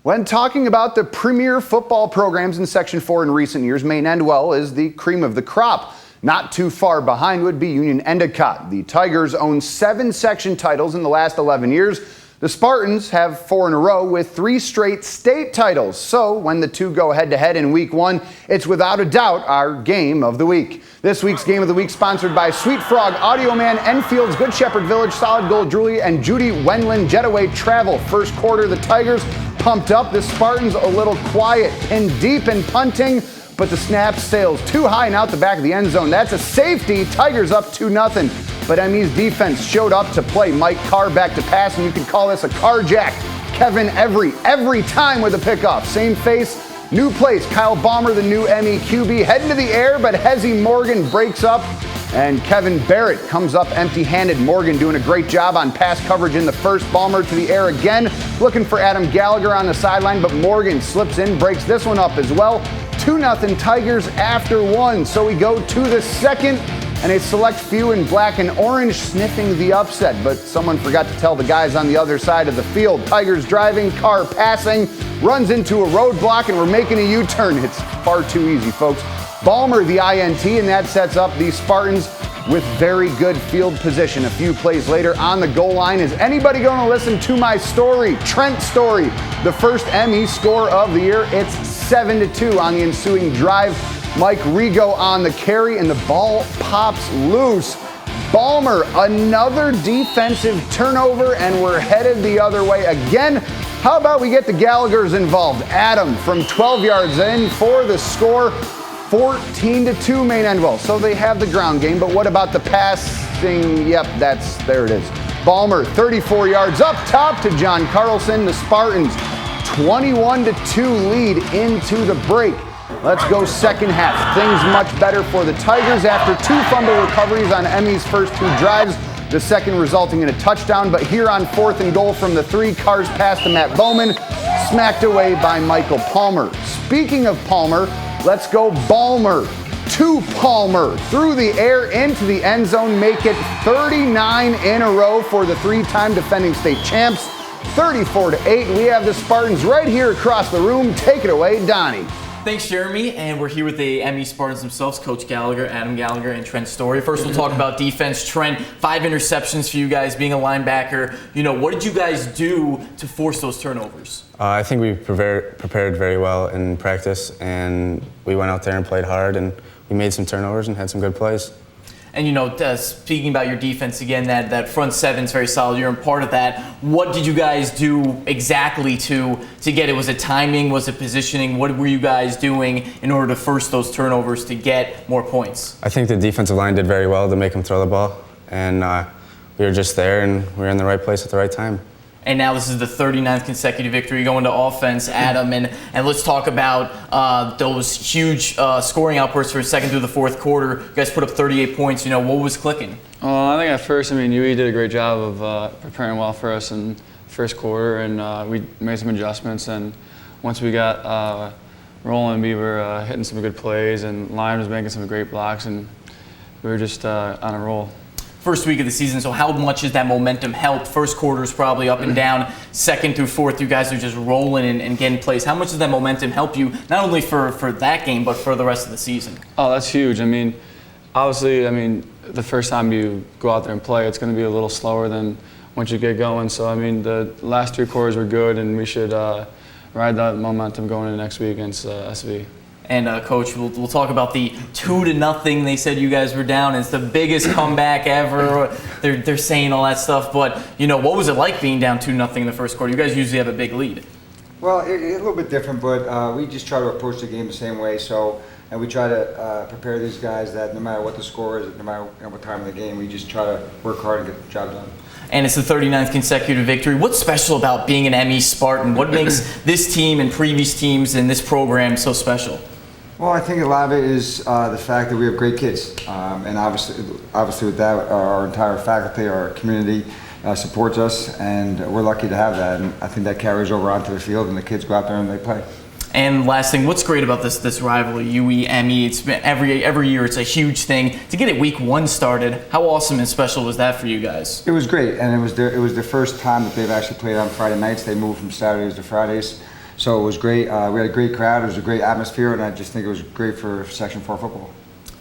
When talking about the premier football programs in Section 4 in recent years, Maine-Endwell is the cream of the crop. Not too far behind would be Union-Endicott. The Tigers own 7 section titles in the last 11 years. The Spartans have 4 in a row with 3 straight state titles. So when the two go head-to-head in Week 1, it's without a doubt our Game of the Week. This week's Game of the Week sponsored by Sweet Frog, Audio Man, Enfield's, Good Shepherd Village, Solid Gold Jewelry, and Judy Wendland Jetaway Travel. First quarter, the Tigers pumped up. The Spartans a little quiet, pinned deep in punting, but the snap sails too high and out the back of the end zone. That's a safety. Tigers up 2-0. But M-E's defense showed up to play. Mike Carr back to pass, and you could call this a carjack. Kevin every time with a pickoff. Same face, new place. Kyle Balmer, the new M-E QB, heading to the air, but Hezzy Morgan breaks up, and Kevin Barrett comes up empty-handed. Morgan doing a great job on pass coverage in the first. Balmer to the air again, looking for Adam Gallagher on the sideline, but Morgan slips in, breaks this one up as well. 2-0 Tigers after 1. So we go to the second, and a select few in black and orange sniffing the upset, but someone forgot to tell the guys on the other side of the field. Tigers driving, Carr passing, runs into a roadblock, and we're making a U-turn. It's far too easy, folks. Balmer the INT, and that sets up the Spartans with very good field position. A few plays later on the goal line. Is anybody going to listen to my story? Trent Story, the first M-E score of the year. It's 7-2 on the ensuing drive. Mike Rigo on the carry, and the ball pops loose. Balmer, another defensive turnover, and we're headed the other way again. How about we get the Gallaghers involved? Adam from 12 yards in for the score. 14-2 Maine-Endwell. So they have the ground game, but what about the passing? Yep, there it is. Balmer, 34 yards up top to John Carlson. The Spartans, 21-2 lead into the break. Let's go second half. Things much better for the Tigers after 2 fumble recoveries on M-E's first 2 drives, the second resulting in a touchdown. But here on 4th and goal from the 3, Carr's pass to Matt Bowman, smacked away by Michael Palmer. Speaking of Palmer, let's go Balmer to Palmer. Through the air into the end zone, make it 39 in a row for the 3-time defending state champs. 34-8. We have the Spartans right here across the room. Take it away, Donnie. Thanks, Jeremy, and we're here with the M-E Spartans themselves, Coach Gallagher, Adam Gallagher, and Trent Story. First, we'll talk about defense. Trent, 5 interceptions for you guys being a linebacker. What did you guys do to force those turnovers? I think we prepared very well in practice, and we went out there and played hard, and we made some turnovers and had some good plays. And speaking about your defense again, that front seven's very solid. You're a part of that. What did you guys do exactly to get it? Was it timing? Was it positioning? What were you guys doing in order to force those turnovers to get more points? I think the defensive line did very well to make them throw the ball, and we were just there, and we were in the right place at the right time. And now this is the 39th consecutive victory going to offense, Adam. And let's talk about those huge scoring outbursts for second through the 4th quarter. You guys put up 38 points. What was clicking? I think at first, UE did a great job of preparing well for us in the first quarter, and we made some adjustments. And once we got rolling, we were hitting some good plays, and Lyon was making some great blocks, and we were just on a roll. First week of the season, so how much has that momentum helped? First quarter is probably up and down. Second through 4th, you guys are just rolling and getting plays. How much does that momentum help you, not only for that game, but for the rest of the season? Oh, that's huge. Obviously, the first time you go out there and play, it's going to be a little slower than once you get going. So, the last 3 quarters were good, and we should ride that momentum going into next week against SV. And Coach, we'll talk about the 2-0 they said you guys were down. It's the biggest comeback ever. They're saying all that stuff, but what was it like being down 2-0 in the first quarter? You guys usually have a big lead. Well, it's a little bit different, but we just try to approach the game the same way. And we try to prepare these guys that no matter what the score is, no matter what time of the game, we just try to work hard and get the job done. And it's the 39th consecutive victory. What's special about being an M-E Spartan? What makes this team and previous teams in this program so special? Well, I think a lot of it is the fact that we have great kids, and obviously with that, our entire faculty, our community supports us, and we're lucky to have that. And I think that carries over onto the field, and the kids go out there and they play. And last thing, what's great about this rivalry, UE, M-E? It's been every year. It's a huge thing to get it Week 1 started. How awesome and special was that for you guys? It was great, and it was the first time that they've actually played on Friday nights. They moved from Saturdays to Fridays. So it was great. We had a great crowd. It was a great atmosphere, and I just think it was great for Section 4 football.